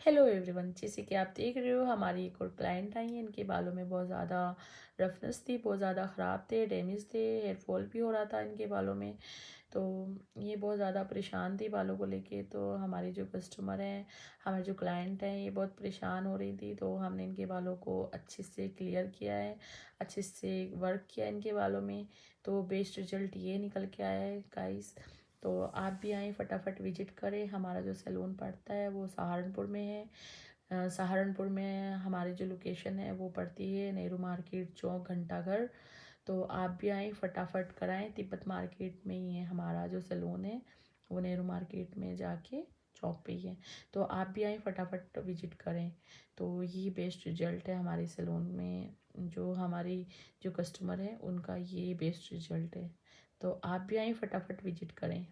Hello everyone, जैसे कि आप देख रहे हो हमारी एक और क्लाइंट आई है। इनके बालों में बहुत ज़्यादा रफनेस थी, बहुत ज़्यादा ख़राब थे, डैमेज थे, हेयर फॉल भी हो रहा था इनके बालों में। तो ये बहुत ज़्यादा परेशान थी बालों को लेके। तो हमारी जो कस्टमर हैं, हमारे जो क्लाइंट हैं, ये बहुत परेशान हो रही थी। तो हमने इनके बालों को अच्छे से क्लियर किया है, अच्छे से वर्क किया इनके बालों में। तो बेस्ट रिजल्ट ये निकल के आया है गाइस। तो आप भी आएँ, फटाफट विजिट करें। हमारा जो सैलून पड़ता है वो सहारनपुर में है। सहारनपुर में हमारी जो लोकेशन है वो पड़ती है नेहरू मार्केट चौक, घंटाघर। तो आप भी आएँ, फटाफट कराएं। तिब्बत मार्केट में ही है हमारा जो सैलून है, वो नेहरू मार्केट में जाके चौक पे ही है। तो आप भी आएँ, फटाफट विजिट करें। तो ये बेस्ट रिजल्ट है हमारे सैलून में। जो हमारी जो कस्टमर है उनका ये बेस्ट रिजल्ट है। तो आप भी आएँ, फटाफट विजिट करें।